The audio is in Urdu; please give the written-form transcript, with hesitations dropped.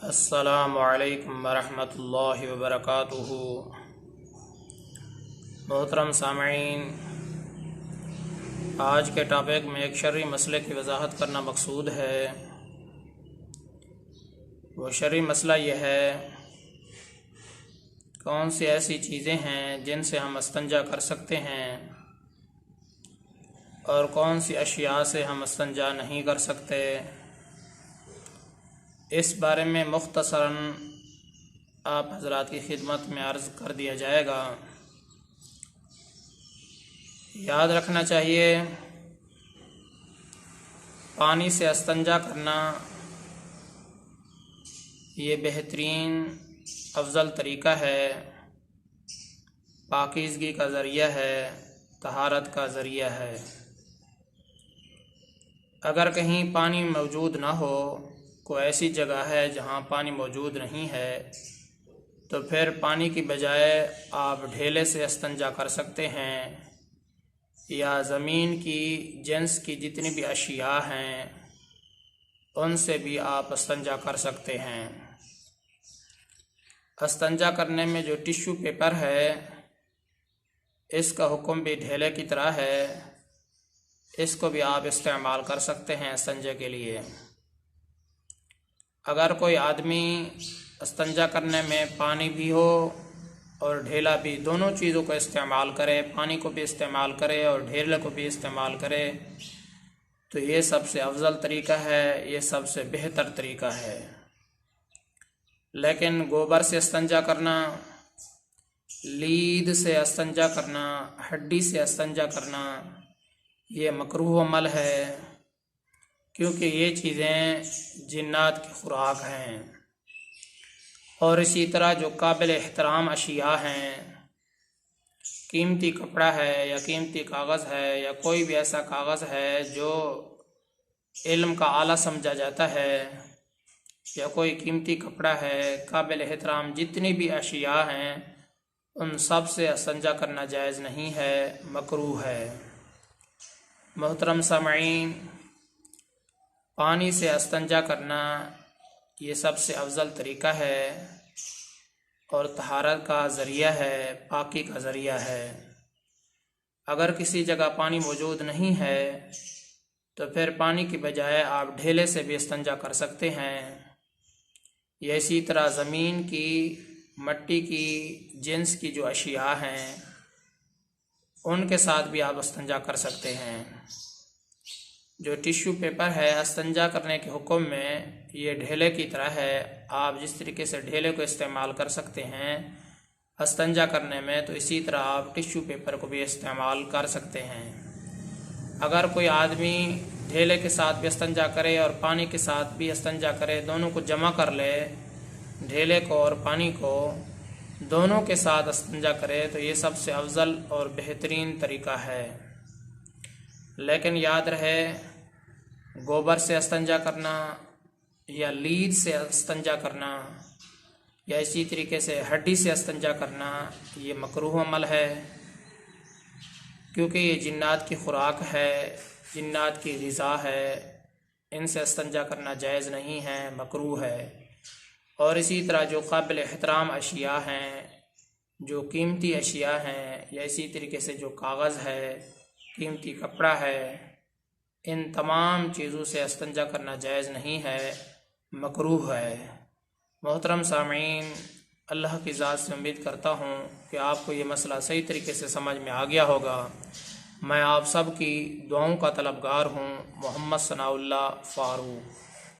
السلام علیکم ورحمۃ اللہ وبرکاتہ۔ محترم سامعین، آج کے ٹاپک میں ایک شرعی مسئلے کی وضاحت کرنا مقصود ہے۔ وہ شرعی مسئلہ یہ ہے، کون سی ایسی چیزیں ہیں جن سے ہم استنجا کر سکتے ہیں اور کون سی اشیاء سے ہم استنجا نہیں کر سکتے۔ اس بارے میں مختصراً آپ حضرات کی خدمت میں عرض کر دیا جائے گا۔ یاد رکھنا چاہیے، پانی سے استنجا کرنا یہ بہترین افضل طریقہ ہے، پاکیزگی کا ذریعہ ہے، طہارت کا ذریعہ ہے۔ اگر کہیں پانی موجود نہ ہو، کوئی ایسی جگہ ہے جہاں پانی موجود نہیں ہے، تو پھر پانی کی بجائے آپ ڈھیلے سے استنجا کر سکتے ہیں، یا زمین کی جنس کی جتنی بھی اشیاء ہیں ان سے بھی آپ استنجا کر سکتے ہیں۔ استنجا کرنے میں جو ٹشو پیپر ہے، اس کا حکم بھی ڈھیلے کی طرح ہے، اس کو بھی آپ استعمال کر سکتے ہیں استنجا کے لیے۔ اگر کوئی آدمی استنجا کرنے میں پانی بھی ہو اور ڈھیلا بھی، دونوں چیزوں کو استعمال کرے، پانی کو بھی استعمال کرے اور ڈھیلے کو بھی استعمال کرے، تو یہ سب سے افضل طریقہ ہے، یہ سب سے بہتر طریقہ ہے۔ لیکن گوبر سے استنجا کرنا، لید سے استنجا کرنا، ہڈی سے استنجا کرنا، یہ مکروہ عمل ہے، کیونکہ یہ چیزیں جنات کی خوراک ہیں۔ اور اسی طرح جو قابل احترام اشیاء ہیں، قیمتی کپڑا ہے یا قیمتی کاغذ ہے یا کوئی بھی ایسا کاغذ ہے جو علم کا آلہ سمجھا جاتا ہے، یا کوئی قیمتی کپڑا ہے، قابل احترام جتنی بھی اشیاء ہیں، ان سب سے استنجا کرنا جائز نہیں ہے، مکروہ ہے۔ محترم سامعین، پانی سے استنجا کرنا یہ سب سے افضل طریقہ ہے اور طہارت کا ذریعہ ہے، پاکی کا ذریعہ ہے۔ اگر کسی جگہ پانی موجود نہیں ہے تو پھر پانی کی بجائے آپ ڈھیلے سے بھی استنجا کر سکتے ہیں، یا اسی طرح زمین کی، مٹی کی جنس کی جو اشیاء ہیں ان کے ساتھ بھی آپ استنجا کر سکتے ہیں۔ جو ٹشو پیپر ہے استنجا کرنے کے حکم میں یہ ڈھیلے کی طرح ہے، آپ جس طریقے سے ڈھیلے کو استعمال کر سکتے ہیں استنجا کرنے میں، تو اسی طرح آپ ٹشو پیپر کو بھی استعمال کر سکتے ہیں۔ اگر کوئی آدمی ڈھیلے کے ساتھ بھی استنجا کرے اور پانی کے ساتھ بھی استنجا کرے، دونوں کو جمع کر لے، ڈھیلے کو اور پانی کو دونوں کے ساتھ استنجا کرے، تو یہ سب سے افضل اور بہترین طریقہ ہے۔ لیکن یاد رہے، گوبر سے استنجا کرنا یا لید سے استنجا کرنا یا اسی طریقے سے ہڈی سے استنجا کرنا یہ مکروہ عمل ہے، کیونکہ یہ جنات کی خوراک ہے، جنات کی غذا ہے، ان سے استنجا کرنا جائز نہیں ہے، مکروہ ہے۔ اور اسی طرح جو قابل احترام اشیاء ہیں، جو قیمتی اشیاء ہیں، یا اسی طریقے سے جو کاغذ ہے، قیمتی کپڑا ہے، ان تمام چیزوں سے استنجا کرنا جائز نہیں ہے، مکروہ ہے۔ محترم سامعین، اللہ کی ذات سے امید کرتا ہوں کہ آپ کو یہ مسئلہ صحیح طریقے سے سمجھ میں آ گیا ہوگا۔ میں آپ سب کی دعاؤں کا طلبگار ہوں۔ محمد ثناء اللہ فاروق۔